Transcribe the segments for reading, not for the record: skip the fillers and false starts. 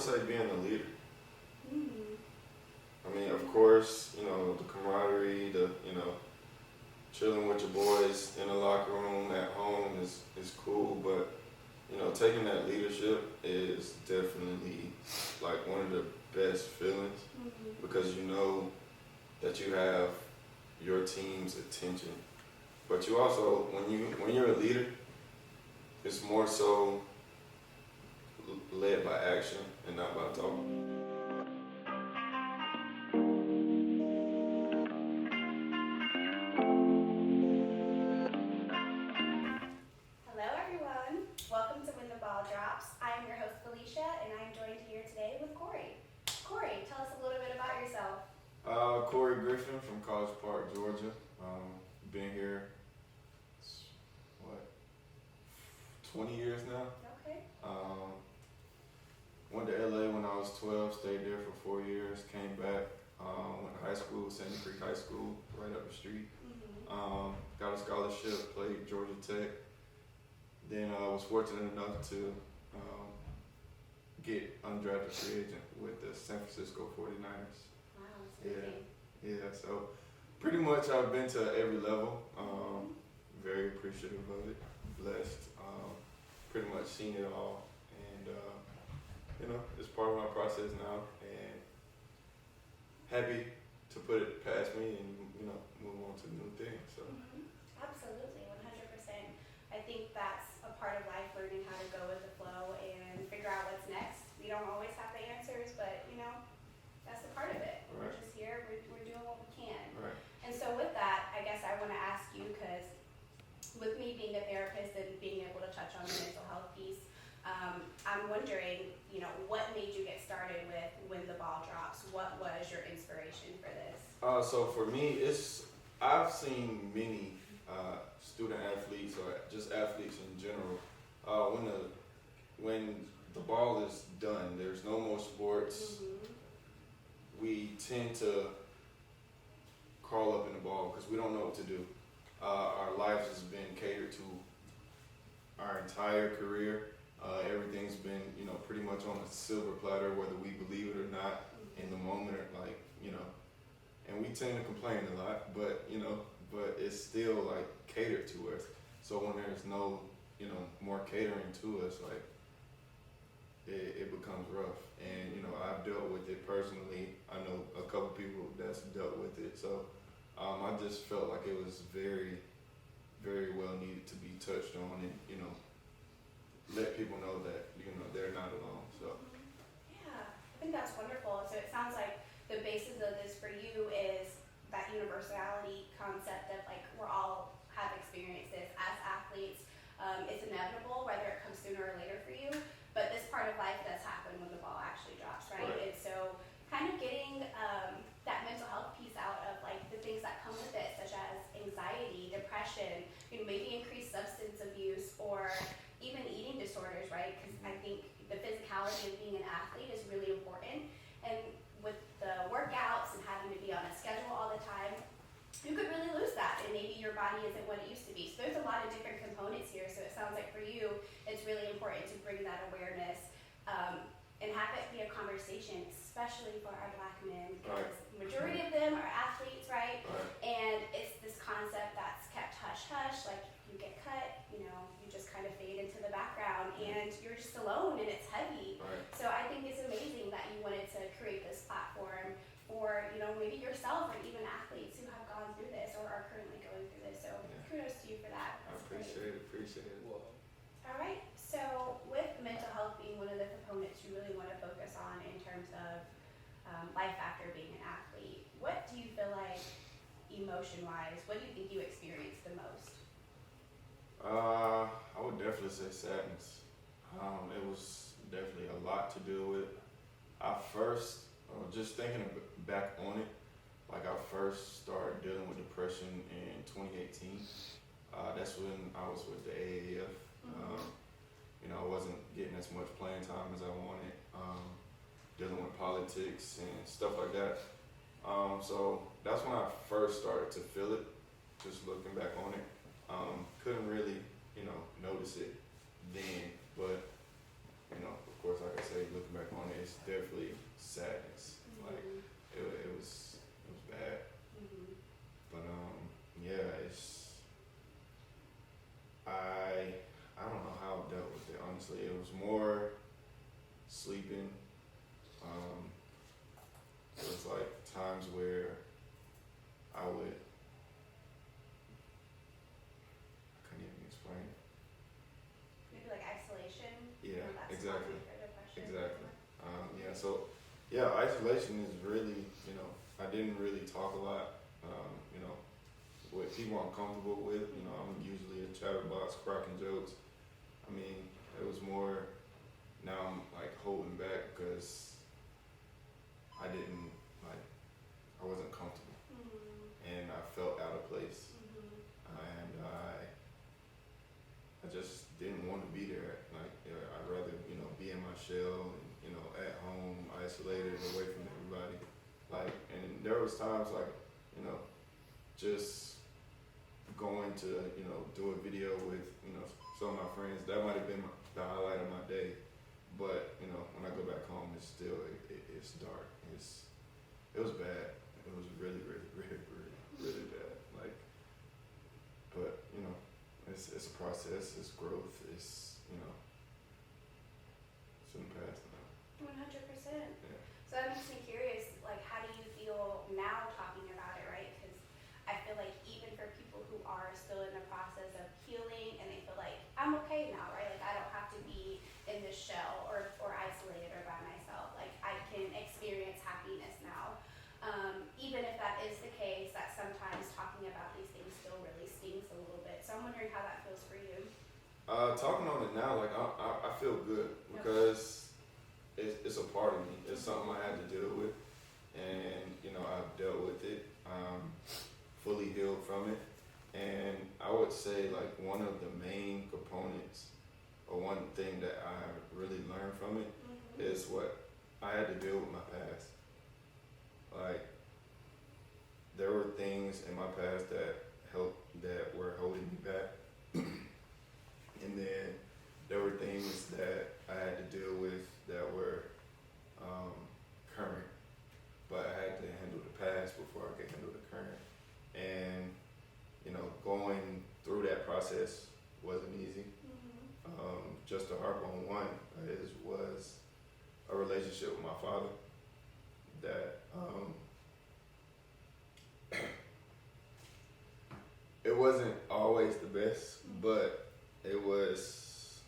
say being a leader. Mm-hmm. I mean, of course, the camaraderie, chilling with your boys in the locker room at home is cool, but taking that leadership is definitely like one of the best feelings because you know that you have your team's attention. But you also, when you're a leader, it's more so led by action and not by talk. Hello, everyone. Welcome to When the Ball Drops. I am your host, Felicia, and I am joined here today with Corey. Corey, tell us a little bit about yourself. Corey Griffin from College Park, Georgia. Been here, 20 years now. Okay. Went to LA when I was 12, stayed there for 4 years, came back, went to high school, Sandy Creek High School, right up the street. Got a scholarship, played Georgia Tech. Then I was fortunate enough to get undrafted free agent with the San Francisco 49ers. Wow, that's amazing. Yeah, so pretty much I've been to every level. Very appreciative of it, blessed, pretty much seen it all. And, it's part of my process now and happy to put it past me and, move on to new things. So. Absolutely, 100%. I think that's a part of life, learning how to go with the flow and figure out what's next. We don't always have the answers, but that's a part of it. Right. We're just here, we're doing what we can. Right. And so with that, I guess I want to ask you, because with me being a therapist and being able to touch on the mental health piece, I'm wondering, what made you get started with When the Ball Drops? What was your inspiration for this? So for me, I've seen many student athletes or just athletes in general. When the ball is done, there's no more sports. We tend to crawl up in the ball because we don't know what to do. Our lives has been catered to our entire career. Everything's been, pretty much on a silver platter, whether we believe it or not in the moment, or and we tend to complain a lot, but it's still like catered to us. So when there's no, more catering to us, like it becomes rough. And I've dealt with it personally. I know a couple people that's dealt with it. So I just felt like it was very, very well needed to be touched on, and let people know that they're not alone. So Yeah, I think that's wonderful. So it sounds like the basis of this for you is that universality concept of like we're all have experienced this as athletes. It's inevitable whether it comes sooner or later for you, but this part of life does happen when the ball actually drops, right? And so kind of getting that mental health piece out of like the things that come with it, such as anxiety, depression, maybe increased substance abuse, or even eating disorders, right? Because I think the physicality of being an athlete is really important. And with the workouts and having to be on a schedule all the time, you could really lose that, and maybe your body isn't what it used to be. So there's a lot of different components here. So it sounds like for you, it's really important to bring that awareness and have it be a conversation, especially for our Black men, because the majority of them are athletes, right? And it's this concept that's kept hush-hush, like you get cut, you just kind of fade into the background, and you're just alone, and it's heavy. So I think it's amazing that you wanted to create this platform for, maybe yourself or even athletes who have gone through this or are currently going through this. So kudos to you for that. I appreciate it. All right. So with mental health being one of the components you really want to focus on in terms of life after being an athlete, what do you feel like emotion-wise, what do you think you experience the most? I would definitely say sadness. It was definitely a lot to deal with. I first, just thinking back on it, like I first started dealing with depression in 2018. That's when I was with the AAF. I wasn't getting as much playing time as I wanted, dealing with politics and stuff like that. So that's when I first started to feel it, just looking back on it. Couldn't really, notice it then, but, of course, like I say, looking back on it, it's definitely sadness. Like it was bad. But yeah, I don't know how I dealt with it. Honestly, it was more sleeping. It was like times where I couldn't even explain it. Maybe like isolation. Yeah, That's exactly. common for depression. Exactly. Yeah, so yeah, isolation is really, I didn't really talk a lot. What people I'm comfortable with, I'm usually a chatterbox, cracking jokes. I mean, it was more, now I'm like holding back because I wasn't comfortable and I felt out of place. And I just didn't want to be there. Like, I'd rather, be in my shell and, at home, isolated, away from everybody. Like, and there was times like, just going to, do a video with, some of my friends. That might have been the highlight of my day. But, when I go back home, it's still, it's dark. It was bad. It was really, really, really, really, really bad. Like, but, it's a process, it's growth, it's in the past now. 100%. Yeah. So that makes me curious, like, how do you feel now talking about it, right? Because I feel like even for people who are still in the process of healing and they feel like, I'm okay now, right? Like, I don't have to be in this shell or isolated or by myself. Like, I can experience happiness now. Even if that is the case, that sometimes talking about these things still really stings a little bit. So I'm wondering how that feels for you. Talking on it now, like I feel good because it's a part of me. It's something I had to deal with, and I've dealt with it. Fully healed from it, and I would say like one of the main components, or one thing that I really learned from it, is what I had to deal with my past. Like, there were things in my past that were holding me back. And then there were things that I had to deal with that were current, but I had to handle the past before I could handle the current. And going through that process wasn't easy. Just to harp on one, was a relationship with my father that it wasn't always the best, but it was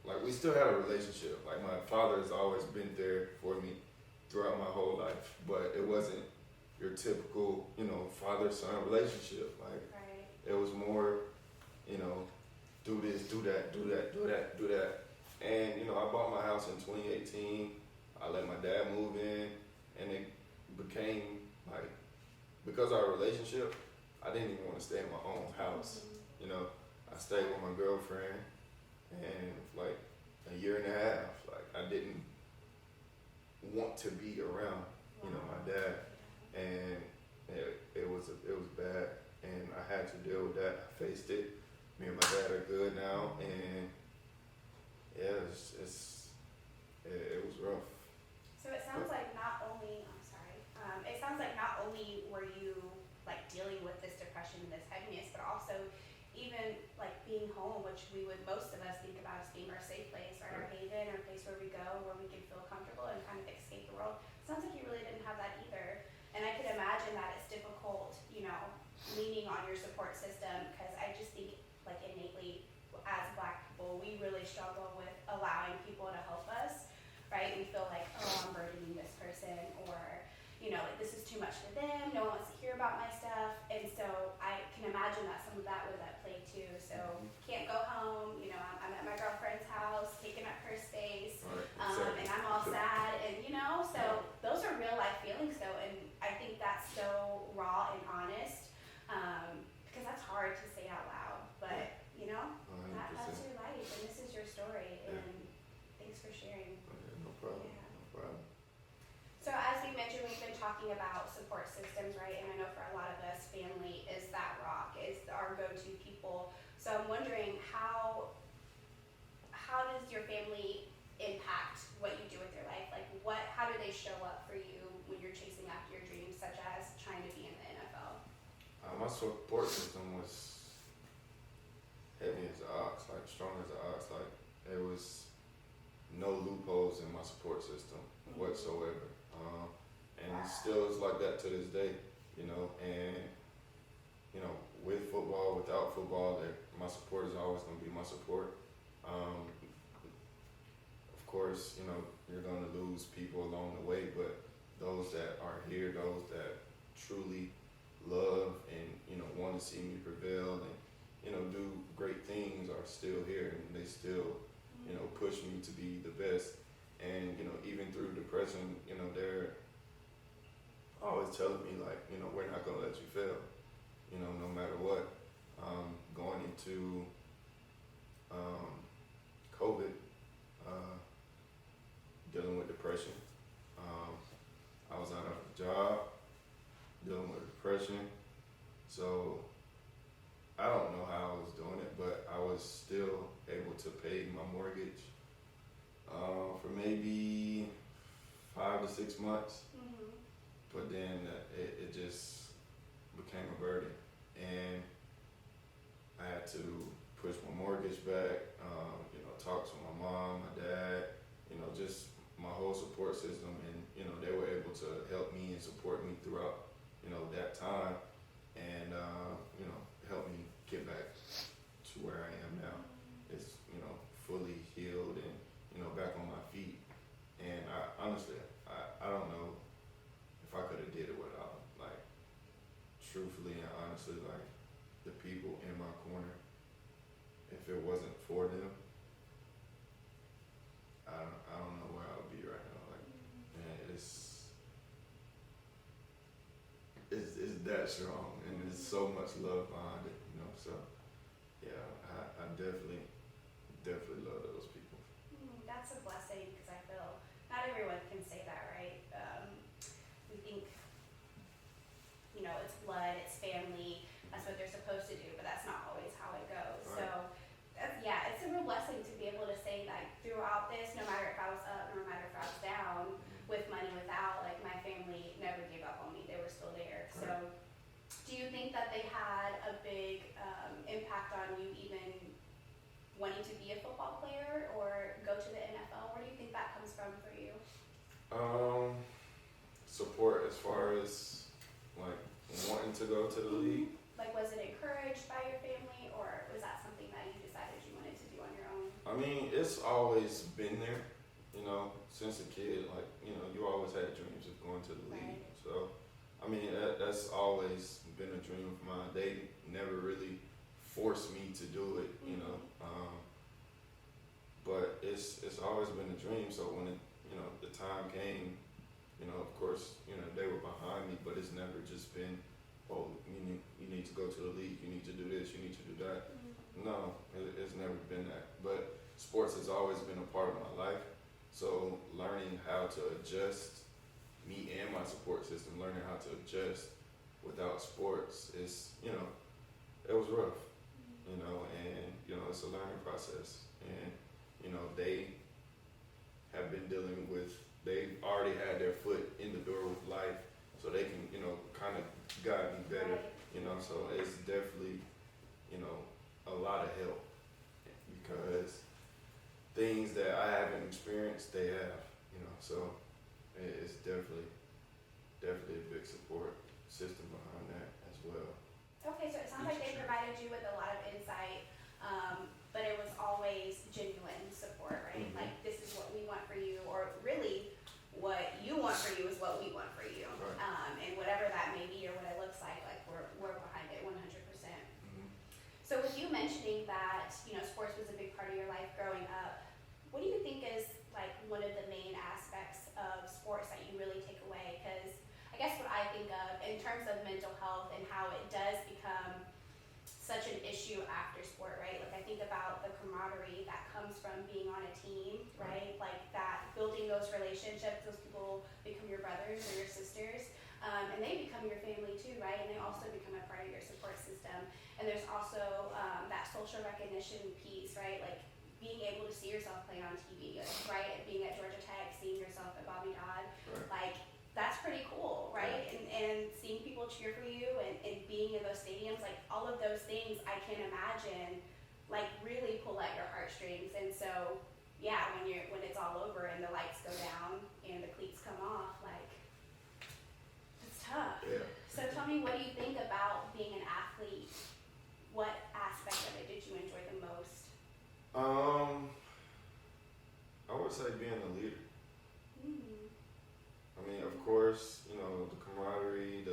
like we still had a relationship. Like, my father has always been there for me throughout my whole life, but it wasn't your typical, father-son relationship. Like, it was more, do this, do that, do that, do that, do that. And, I bought my house in 2018. I let my dad move in, and it became like, because of our relationship, I didn't even want to stay in my own house. I stayed with my girlfriend, and like a year and a half, like I didn't want to be around, my dad, and it was bad, and I had to deal with that. I faced it. Me and my dad are good now, and yeah, it was rough. So it sounds like not only, were you like dealing with this depression and this heaviness, but also even like being home, which most of us think about as being our safe place, right? Our haven, our place where we go, where we can feel comfortable and kind of escape the world. Sounds like you really didn't have that either. And I could imagine that it's difficult, leaning on your support system, because I just think like innately as Black people, we really struggle with allowing people to help us, right? We feel like, oh, I'm burdening this person, or, like this is too much for them. No one wants to hear about my stuff. And so I can imagine that some of that was at play too. So can't go home, I'm at my girlfriend's house, taking up her space, and I'm all sad, and so those are real life feelings though, and I think that's so raw and honest, because that's hard to say out loud, but that's your life, and this is your story, and thanks for sharing. No problem. Yeah. No problem. So as we mentioned, we've been talking about support systems, right? And I know for a lot of us, family is that rock, is our go-to people. So I'm wondering how does your family impact what you do with your how do they show up for you when you're chasing after your dreams, such as trying to be in the NFL? My support system was heavy as an ox, like strong as an ox. Like there was no loopholes in my support system whatsoever. And it still is like that to this day, you know. And you know, with football, without football, my support is always going to be my support. Of course, you know, you're going to lose people along the way, but those that are here, those that truly love and, you know, want to see me prevail and, you know, do great things are still here, and they still, you know, push me to be the best. And, you know, even through depression, you know, they're always telling me, like, you know, we're not going to let you fail, you know, no matter what. Going into COVID, dealing with depression. I was out of a job, dealing with depression. So I don't know how I was doing it, but I was still able to pay my mortgage for maybe 5 to 6 months. But then it just became a burden, and I had to push my mortgage back, you know, talk to my mom, my dad, you know, just my whole support system, and, you know, they were able to help me and support me throughout, you know, that time, and, you know, help me get back to where I am now. It's, you know, fully healed and, you know, back on my feet. And I honestly, I don't know if I could have did it without, like, truthfully and honestly, like, the people in my corner, if it wasn't for them, I don't know where I would be right now. Like, man, it's that strong, and there's so much love behind it, you know. So yeah, I definitely love those people. That's a blessing, because I feel not everyone can say that, right? We think, you know, it's blood, it's family, that's what they're supposed to do, but that's not always how it goes. Right. So, yeah, it's a real blessing to be able to say that throughout this, no matter if I was up, no matter if I was down, with money, without, like, my family never gave up on me. They were still there. Right. So, do you think that they had a big impact on you even wanting to be a football player or go to the NFL? Where do you think that comes from for you? Support as far as, like, wanting to go to the league. Like, was it encouraged by your family, or was that something that you decided you wanted to do on your own? I mean, it's always been there, you know, since a kid. Like, you know, you always had dreams of going to the league. Right. So, I mean, that's always been a dream of mine. They never really forced me to do it, you know. But it's always been a dream. So when it, you know, the time came, you know, of course, you know, they were behind me, but it's never just been, oh, you need to go to the league, you need to do this, you need to do that. No, it's never been that. But sports has always been a part of my life. So learning how to adjust, me and my support system, learning how to adjust without sports is, you know, it was rough, you know, and, you know, it's a learning process. And, you know, they have been dealing with, they've already had their foot in the door with life, so they can, you know, kind of guide me better, you know. So it's definitely, you know, a lot of help, because things that I haven't experienced, they have, you know. So it's definitely a big support system behind that as well. Okay, so it sounds like they provided you with a lot of insight, but it was always genuine support, right? Like, this is what we want for you, or really what you want for you is what we want for you. Right. And whatever that may be or what it looks like we're behind it 100%. So with you mentioning that, you know, sports was a big part of your life growing up, what do you think is, like, one of the main aspects of sports that you really take away? Because I guess what I think of in terms of mental health and how it does become such an issue after sport, right? Like, I think about the camaraderie that comes from being on a team, right? Like, that building those relationships, those people become your brothers or your sisters, and they become your family too, right? And they also become a part of your support system. And there's also that social recognition piece, right? Like, being able to see yourself playing on TV, right? Being at Georgia Tech, seeing yourself at Dad. Right. Like, that's pretty cool, right? And seeing people cheer for you and being in those stadiums, like all of those things I can imagine like really pull at your heartstrings. And so yeah, when it's all over and the lights go down and the cleats come off, like it's tough. Yeah. So tell me, what do you think about being an athlete? What aspect of it did you enjoy the most? I would say being a leader. Mm. I mean, of course, you know, the camaraderie,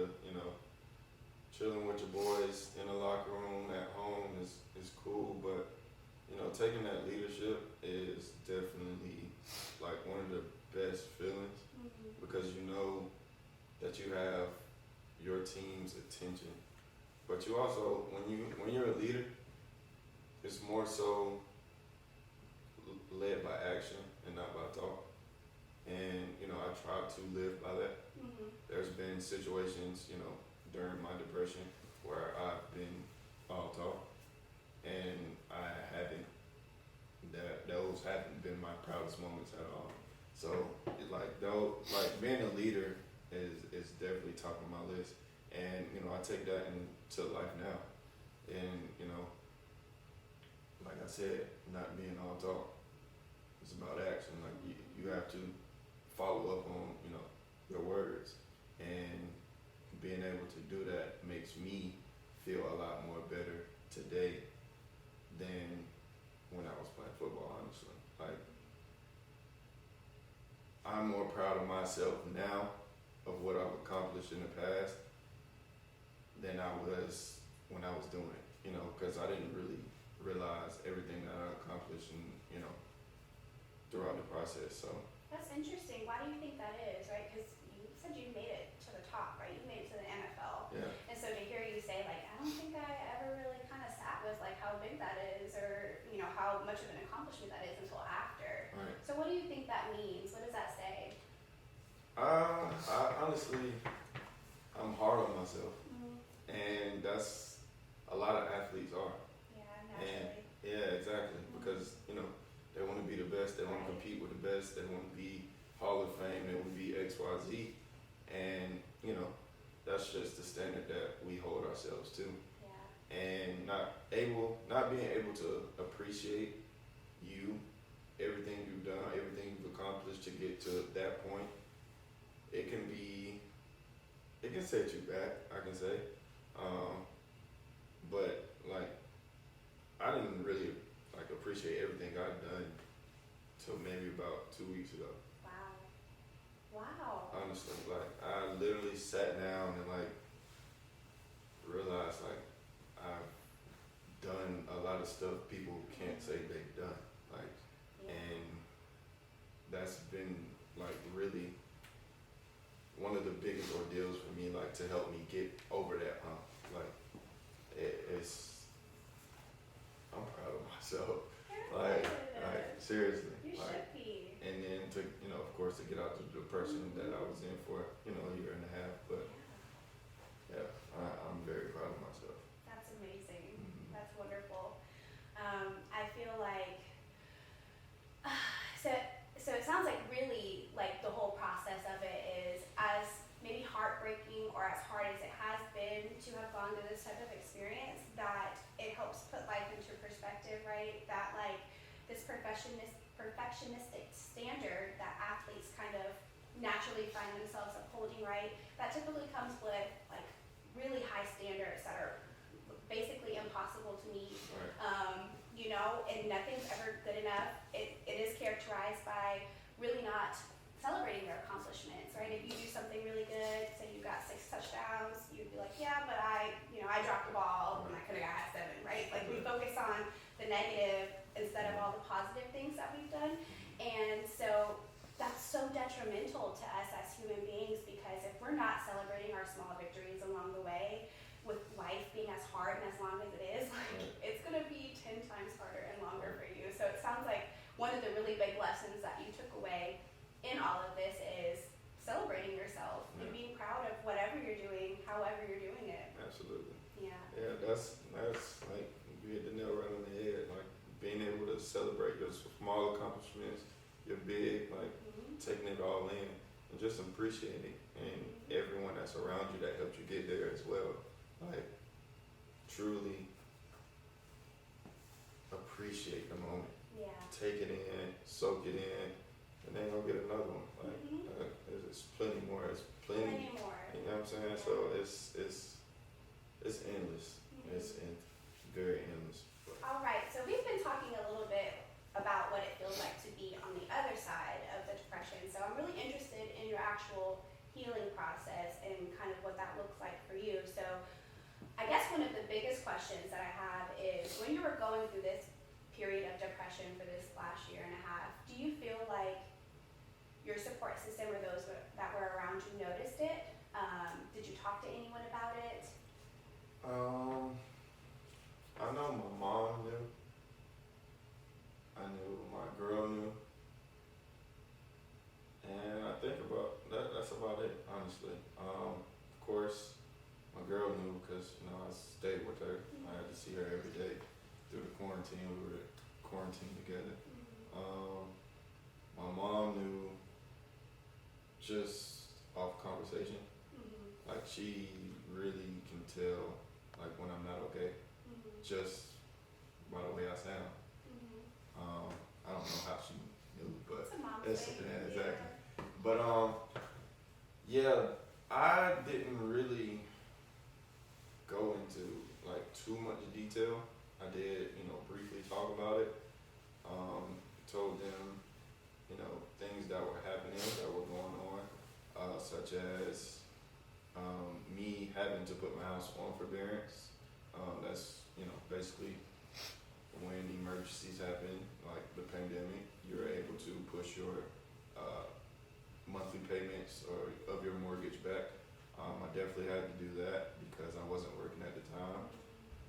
chilling with your boys in the locker room at home is cool, but you know, taking that leadership is definitely like one of the best feelings because you know that you have your team's attention. But you also, when you're a leader, it's more so led by action and not by talk. And you know, I try to live by that. There's been situations, you know, during my depression where I've been all talk, and I haven't. Those haven't been my proudest moments at all. So, being a leader is definitely top of my list, and you know, I take that into life now, and you know, like I said, not being all talk. It's about action. Like you have to follow up on, you know, your words, and being able to do that makes me feel a lot more better today than when I was playing football, honestly. Like, I'm more proud of myself now of what I've accomplished in the past than I was when I was doing it, you know, because I didn't really realize everything that I accomplished and, you know, throughout the process, so. That's interesting. Why do you think that is, right? Because you said you made it to the top, right? You made it to the NFL. Yeah. And so to hear you say, like, I don't think I ever really kind of sat with, like, how big that is or, you know, how much of an accomplishment that is until after. Right. So what do you think that means? What does that say? I honestly, I'm hard on myself. And that's a lot of athletes are. Yeah, naturally. Yeah, exactly. Because, you know, they want to be the best, they want to compete with the best, they want to be Hall of Fame, they want to be XYZ. And, you know, that's just the standard that we hold ourselves to. Yeah. And not being able to appreciate you, everything you've done, everything you've accomplished to get to that point, it can set you back, I can say. But like, I didn't really like appreciate everything I'd done till maybe about 2 weeks ago. Wow. Honestly, like I literally sat down and like realized like I've done a lot of stuff people can't say they've done. Like, and that's been like really one of the biggest ordeals for me, like to help me get over that hump. Like I'm proud of myself. Like seriously. You like, should be. And then to, you know, of course, to get out the depression that I was in for, you know, a year and a half. But yeah, I'm very proud of myself. That's amazing. That's wonderful. I feel like so it sounds like really like the whole process of it is as maybe heartbreaking or as hard as it has been to have gone through this type of experience, that it helps put life into perspective, right? That like this perfectionistic standard that athletes kind of naturally find themselves upholding, right? That typically comes with like really high standards that are basically impossible to meet. Right. You know, and nothing's ever good enough. It is characterized by really not celebrating their accomplishments, right? If you do something really good, say you got 6 touchdowns, you'd be like, yeah, but I dropped the ball and I could have got 7, right? Like we focus on the negative instead of all the positive things that we've done. And so that's so detrimental to us as human beings, because if we're not celebrating our small victories along the way, with life being as hard and as long as it is, like it's gonna be 10 times harder and longer for you. So it sounds like one of the really big lessons that you took away in all of this is celebrating yourself and being proud of whatever you're doing, however you're doing it. Absolutely. Yeah. Yeah, that's like you hit the nail right on the head. Like being able to celebrate your small accomplishments, your big, like taking it all in. and just appreciating and everyone that's around you that helped you get there as well. Like, truly appreciate the moment. Yeah. Take it in, soak it in, and then go get another one. Like, there's plenty more. It's plenty more. You know what I'm saying? Yeah. So it's endless. It's very endless. All right, so we've been talking a little bit about what it feels like to be on the other side of the depression. So I'm really interested in your actual healing process and kind of what that looks like for you. So I guess one of the biggest questions that I have is, when you were going through this period of depression for this last year and a half, do you feel like your support system or those that were around you noticed it? Did you talk to anyone about it? I know my mom knew. I knew my girl knew. And I think about that's about it, honestly. Of course, my girl knew because, I stayed with her. I had to see her every day through the quarantine. We were quarantined together. My mom knew just off conversation. Like, she really can tell, like, when I'm not okay, just by the way I sound. I don't know how she knew, but It's a mom it's thing. yeah, exactly. But yeah, I didn't really go into like too much detail. I did, briefly talk about it. Told them, things that were happening, that were going on, such as me having to put my house on forbearance. That's, basically when emergencies happen, like the pandemic, you're able to push your monthly payments or of your mortgage back. I definitely had to do that because I wasn't working at the time.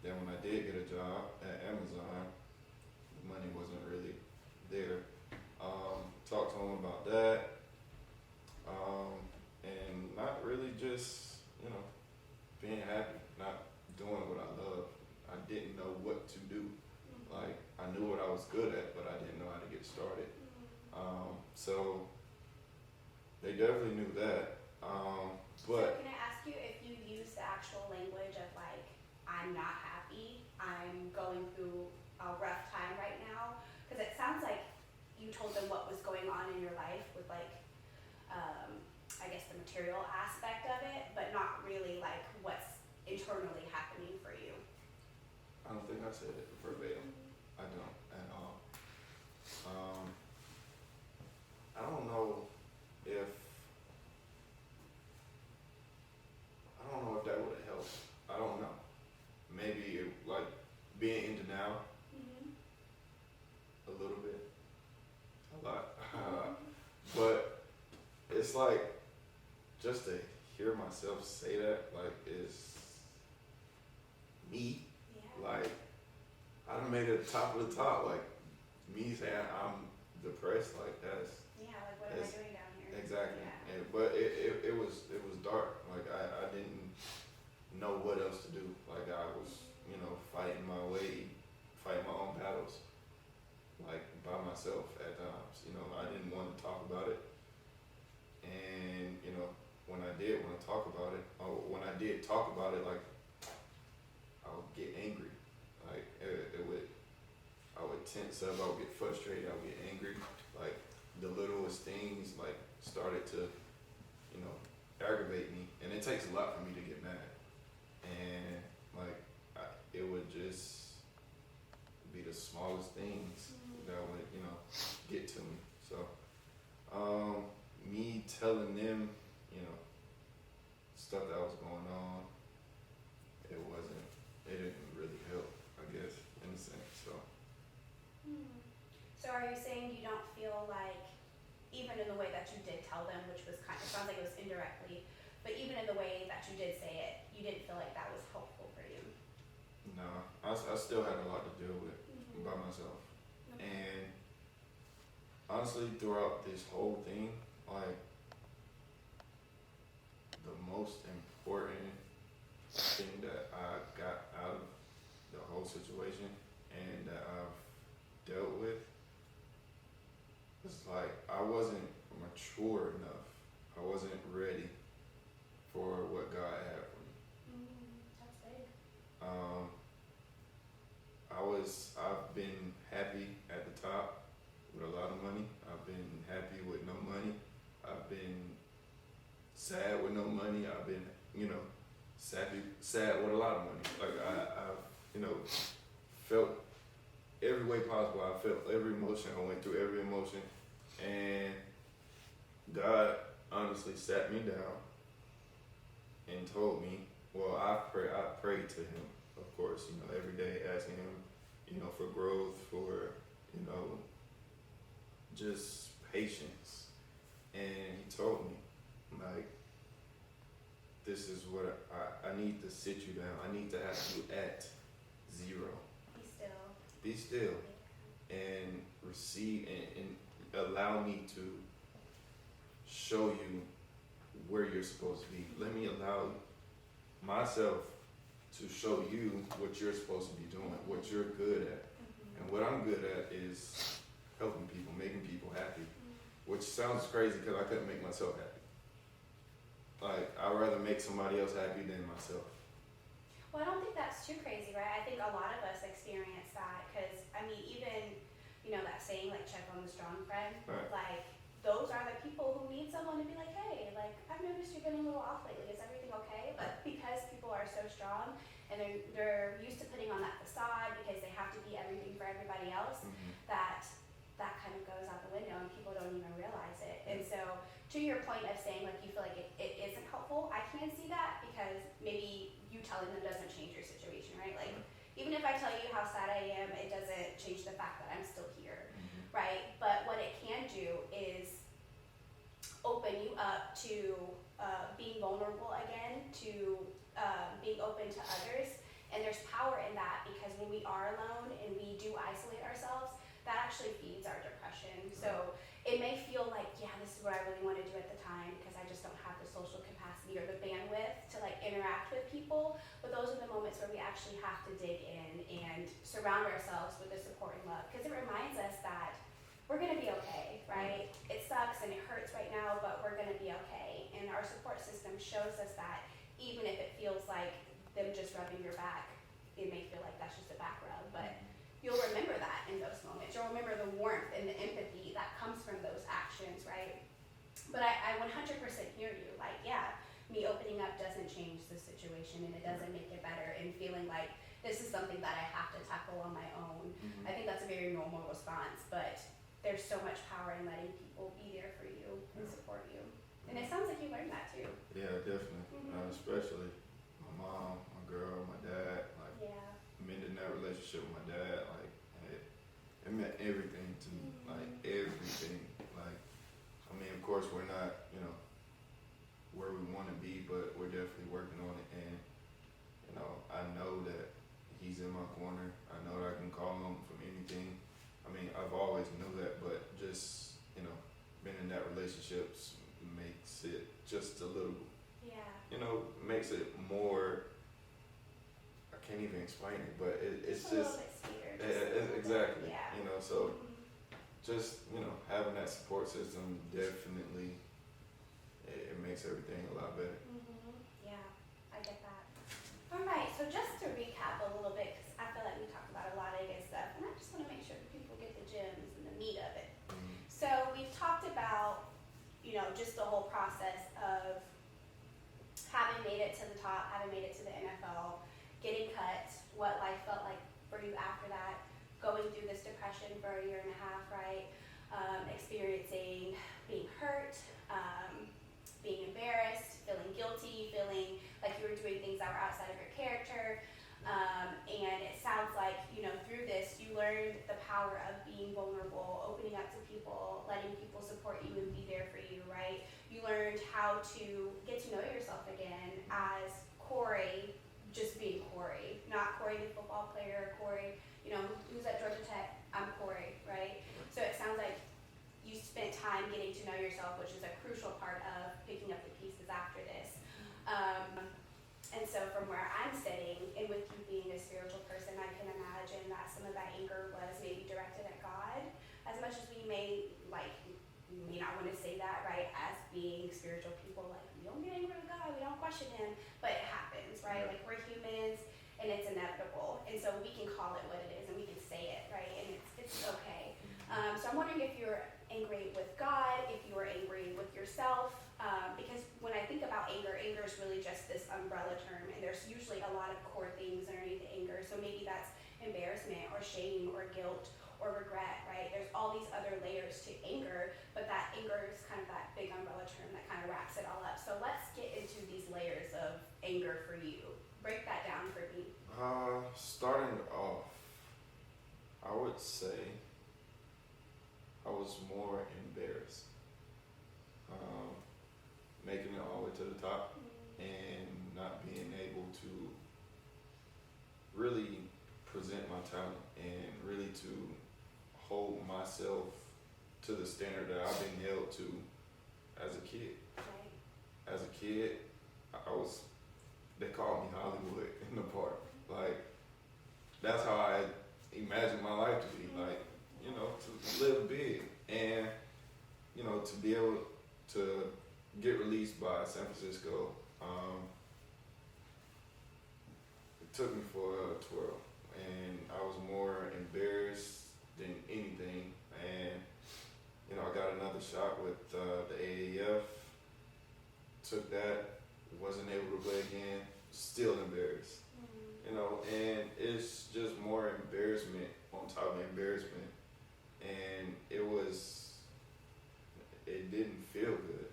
Then when I did get a job at Amazon, the money wasn't really there. Talked to them about that. And not really just, being happy, not doing what I love. I didn't know what to do. Like, I knew what I was good at, but I didn't know how to get started. So they definitely knew that. So can I ask you if you use the actual language of like, I'm not happy, I'm going through a rough time right now? Because it sounds like you told them what was going on in your life with like, I guess the material aspect of it, but not really like what's internally happening for you. I don't think I said it verbatim. I don't at all. I don't know if that would have helped. I don't know. Maybe like being in denial a little bit, a lot. But it's like just to hear myself say that, like, is me. Yeah. Like, I done made it top of the top. Like, me saying I'm depressed, like, that's Yeah, like what am I doing down here? exactly. Yeah. But it was dark. Like, I didn't know what else to do. Like, I was, fighting my own battles, like, by myself at times. I didn't want to talk about it. And, when I did want to talk about it, or when I did talk about it, like, I would get angry. Like, I would tense up, I would get frustrated, I would get angry. Like, the littlest things, like, started to, aggravate me. And it takes a lot for me to get mad. And, like, it would just be the smallest things that would, get to me. So, me telling them, stuff that was going on, it didn't really help, I guess, in a sense. So are you saying you don't feel like, even in the way that you did tell them, which was it sounds like it was indirectly, but even in the way that you did say it, you didn't feel like that was helpful for you? no, I still had a lot to deal with by myself. Okay. And honestly, throughout this whole thing, like, the most important thing that I got out of the whole situation and that I've dealt with, it's like I wasn't mature enough. I I wasn't ready for what God had for me. That's big. I've been happy at the top with a lot of money. I've been happy with no money. I've been sad with no money. I've been, sad with a lot of money. Like I've felt every way possible. I felt every emotion. I went through every emotion, and God honestly sat me down and told me. Well, I prayed to Him, of course. Every day asking Him, for growth, for just patience, and He told me, like, this is what I need to sit you down. I need to have you at 0. Be still. And receive and allow me to show you where you're supposed to be. Let me allow myself to show you what you're supposed to be doing, what you're good at. And what I'm good at is helping people, making people happy. Which sounds crazy because I couldn't make myself happy. Like, I'd rather make somebody else happy than myself. Well, I don't think that's too crazy, right? I think a lot of us experience that because, even, that saying, like, check on the strong friend. Right. Like, those are the people who need someone to be like, hey, like, I've noticed you've been a little off lately. Is everything okay? But because people are so strong and they're used to putting on that facade because they have to be everything for everybody else, that kind of goes out the window and people don't even realize it. And so, to your point of saying, like, you feel like it isn't helpful, I can see that because maybe you telling them doesn't change your situation, right? Like, even if I tell you how sad I am, it doesn't change the fact that I'm still here, right? But what it can do is open you up to being vulnerable again, to being open to others. And there's power in that because when we are alone and we do isolate ourselves, that actually feeds our depression. So it may feel like, yeah, this is what I really want to do at the time because I just don't have the social capacity or the bandwidth to, like, interact with people. But those are the moments where we actually have to dig in and surround ourselves with the support and love because it reminds us that we're going to be okay, right? It sucks and it hurts right now, but we're going to be okay. And our support system shows us that even if it feels like them just rubbing your back, it may feel like that's just a back rub, but you'll remember that in those moments. You'll remember the warmth and the empathy that comes from those actions, right? But I 100% hear you. Like, yeah, me opening up doesn't change the situation and it doesn't make it better and feeling like this is something that I have to tackle on my own. I think that's a very normal response, but there's so much power in letting people be there for you and support you. And it sounds like you learned that too. Yeah, definitely. Especially my mom, my girl, my dad. Like, mending that relationship with my dad, like, it meant everything to me. Like, everything. Like, of course, we're not, where we want to be, but we're definitely working on it. And, I know that he's in my corner. I know that I can call him from anything. I've always knew that, but just, being in that relationships makes it just a little, makes it more, I can't even explain it, but it's just, exactly, so just, having that support system definitely, it makes everything a lot better. Yeah, I get that. All right, so just to recap a little bit, because I feel like we talked about a lot of good stuff, and I just want to make sure that people get the gems and the meat of it. So we've talked about, just the whole process of having made it to the top, having made it to the NFL, getting cut, what life felt like for you after that, going through this depression for a year and a half, right? Experiencing being hurt, being embarrassed, feeling guilty, feeling like you were doing things that were outside of your character. And it sounds like, through this, you learned the power of being vulnerable, opening up to people, letting people support you and be there for you, right? You learned how to get to know yourself again as Corey, just being Corey, not Corey the football player, Corey, who's at Georgia Tech, I'm Corey, right? So it sounds like you spent time getting to know yourself, which is a crucial part of picking up the pieces after this. And so from where I'm sitting, and with you being a spiritual person, I can imagine that some of that anger was maybe directed at God, as much as we may not want to say that, right, as being spiritual people, like, we don't get angry with God, we don't question him, but it happens, right? Like, we're humans, and it's inevitable, and so we can call it what it is, and we can say it, right? And it's okay. So I'm wondering if you're angry with God, if you are angry with yourself, because when I think about anger is really just this umbrella term, and there's usually a lot of core things underneath the anger. So maybe that's embarrassment or shame or guilt or regret, right? There's all these other layers to anger, but that anger is kind of that big umbrella term that kind of wraps it all up. So let's get into these layers of anger for you. Break that down for me. Starting off, I would say I was more embarrassed. Making it all the way to the top and not being able to really present my talent and really to hold myself to the standard that I've been held to as a kid. Right. As a kid, they called me Hollywood in the park. Like, that's how I imagined my life to be. Like, to live big and, to be able to get released by San Francisco. It took me for a twirl, and I was more embarrassed than anything. And I got another shot with the AAF. Took that, wasn't able to play again. Still embarrassed. And it's just more embarrassment on top of embarrassment, and it didn't feel good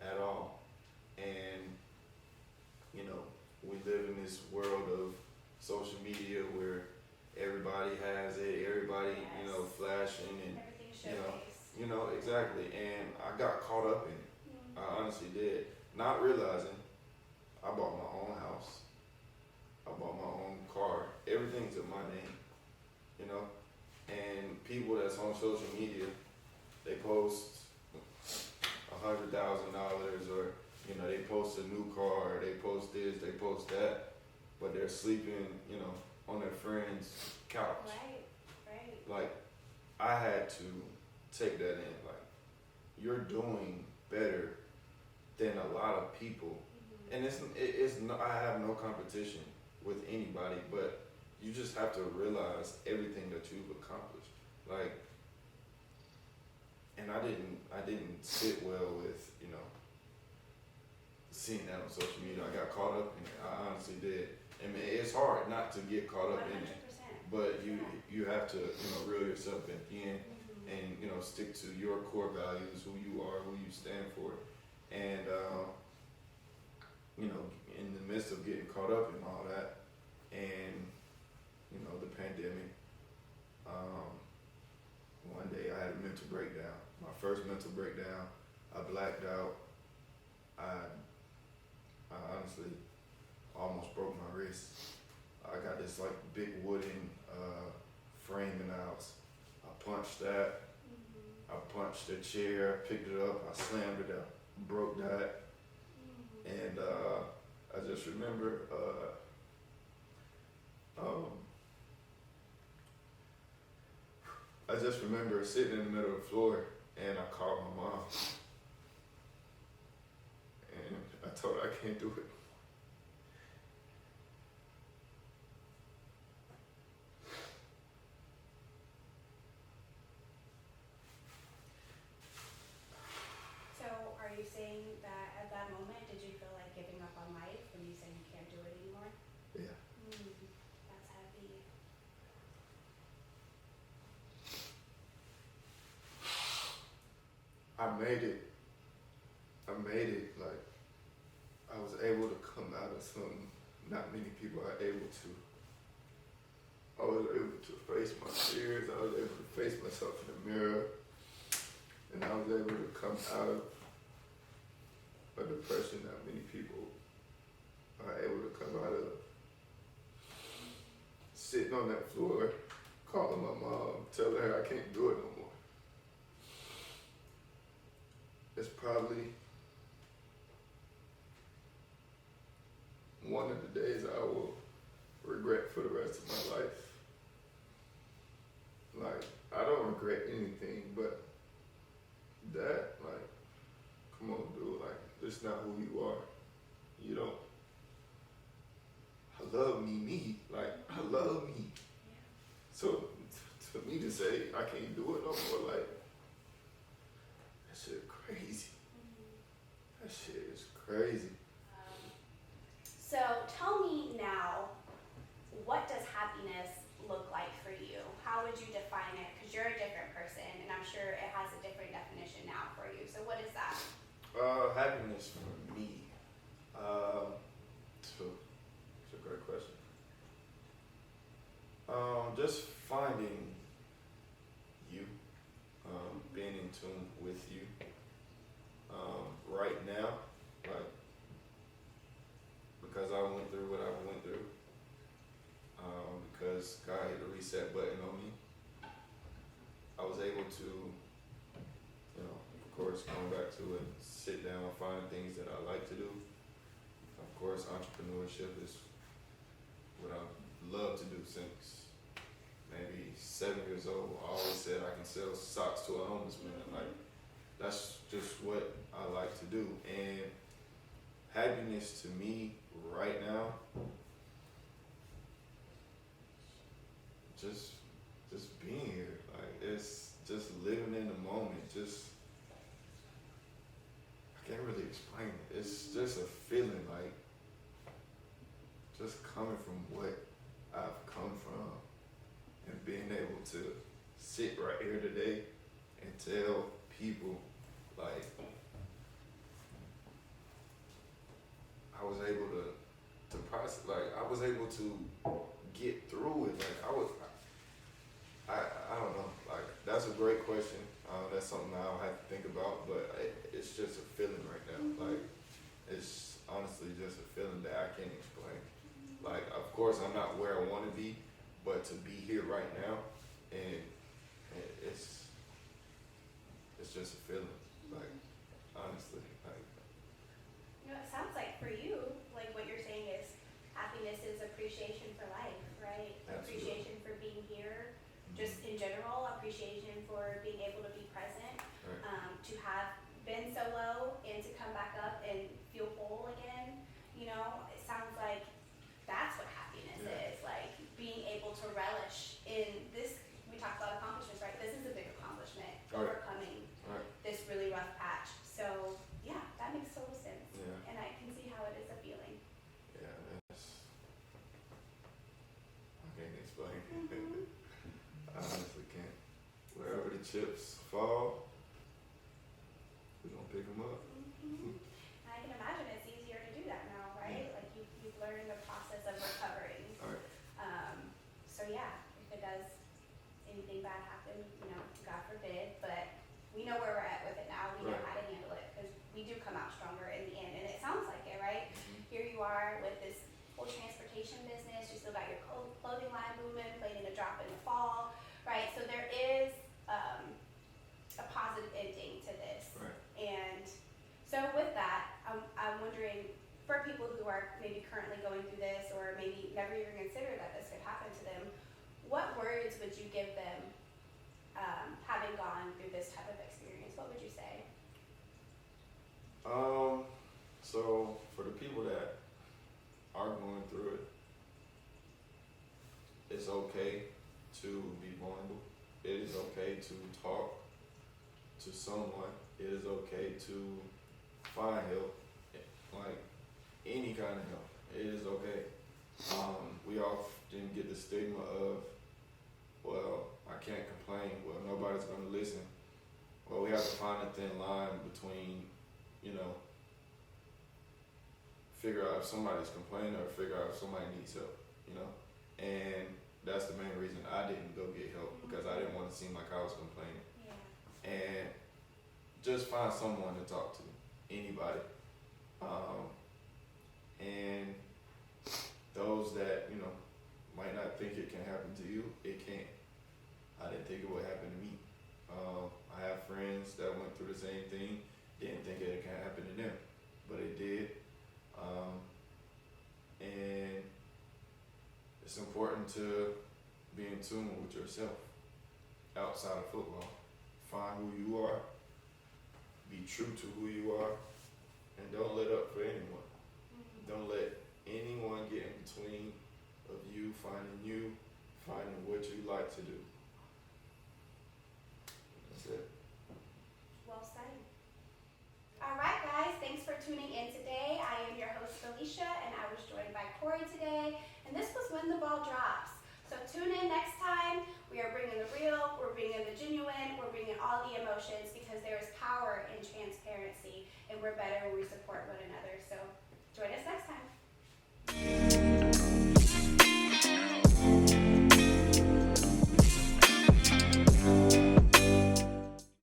at all. And we live in this world of social media where everybody has it, everybody flashing, and everything's showcased. Exactly. And I got caught up in it. I honestly did, not realizing I bought my own house, I bought my own car, everything's in my name. And people that's on social media, they post $100,000, or they post a new car, they post this, they post that, but they're sleeping, on their friend's couch. Right. Like, I had to take that in. Like, you're doing better than a lot of people, and I have no competition with anybody, but you just have to realize everything that you've accomplished. Like, and I didn't sit well with, seeing that on social media. I got caught up in it. I honestly did. I mean, it's hard not to get caught up 100%. in it, but you have to, reel yourself back in and, stick to your core values, who you are, who you stand for. And, in the midst of getting caught up in all that, and, the pandemic, one day I had a mental breakdown. My first mental breakdown. I blacked out. I honestly almost broke my wrist. I got this like big wooden frame in the house. I punched that. I punched the chair, picked it up, I slammed it out, broke that. And I just remember sitting in the middle of the floor, and I called my mom. And I told her I can't do it. So are you saying that at that moment, did you feel like giving up on life when you said you can't do it anymore? Yeah. That's heavy. I made it. Like, I was able to come out of something not many people are able to. I was able to face my fears. I was able to face myself in the mirror. And I was able to come out of a depression that many people are able to come out of. Sitting on that floor, calling my mom, telling her I can't do it no more. It's probably one of the days I will regret for the rest of my life. Like, I don't regret anything, but that, like, come on, dude. it's not who you are. You don't. I love me. Like, I love me. So, for me to say I can't do it no more, like, that shit crazy. That shit is crazy. So tell me now, what does happiness look like for you? How would you define it? Because you're a different person, and I'm sure it has a different definition now for you. So what is that? Happiness for me. It's a great question. Just finding you, being in tune with you. Right now, like, because I went through what I went through, because God hit the reset button on me, I was able to, of course, come back to it, sit down, find things that I like to do. Of course, entrepreneurship is what I love to do since maybe 7 years old. I always said I can sell socks to a homeless man. Like, that's just what I like to do. And happiness to me right now, just being here. Like, it's just living in the moment. I can't really explain it. It's just a feeling, like, just coming from what I've come from and being able to sit right here today and tell people, like, I was able to process, like, I was able to get through it. Like, I don't know, like, that's a great question. That's something I'll have to think about, but it's just a feeling right now. Like, it's honestly just a feeling that I can't explain. Like, of course, I'm not where I want to be, but to be here right now, and it's just a feeling. Like, honestly, like. It sounds like for you, like what you're saying is happiness is appreciation for life, right? Absolutely. Appreciation for being here, just in general, appreciation for being able to be present, Right. to have been so low and to come back up and feel whole again. It sounds like that's what happiness is, like being able to relish in this. We talked about accomplishments, right? This is a big accomplishment, overcoming this really rough patch. So yeah, that makes total sense. Yeah. And I can see how it is a feeling. Yeah, I can't explain. I honestly can't. Wherever the chips fall, we're gonna pick them up. And I can imagine it's easier to do that now, right? Like you've learned the process of recovering. All right. So yeah, if it does anything bad happen, God forbid, but we know where we're at with it now. We know how to handle it because we do come out stronger in the end, and it sounds like it, right? Here you are with this whole transportation business. You still got your clothing line movement, planning to drop in the fall, right? So there is a positive ending to this. Right. And so with that, I'm wondering, for people who are maybe currently going through this or maybe never even considered that this could happen to them, what words would you give them having gone through this type of experience? What would you say? So for the people that are going through it, it's okay to be vulnerable. It is okay to talk to someone. It is okay to find help, like any kind of help. It is okay. We often get the stigma of, well, I can't complain. Well, nobody's going to listen. Well, we have to find a thin line between, figure out if somebody's complaining or figure out if somebody needs help, And that's the main reason I didn't go get help, because I didn't want to seem like I was complaining. Yeah. And just find someone to talk to, anybody. And those that, might not think it can happen to you, it can. I didn't think it would happen to me. I have friends that went through the same thing, didn't think it can happen to them, but it did. And it's important to be in tune with yourself outside of football. Find who you are, be true to who you are, And don't let up for anyone. Don't let anyone get in between of you finding what you like to do. That's it. Well said. All right, guys, thanks for tuning in today. I am your host, Felicia, and I was joined by Corey today. And this was When the Ball Drops. So tune in next time. We are bringing the real, we're bringing the genuine, we're bringing all the emotions because there is power in transparency, and we're better when we support one another. So join us next time.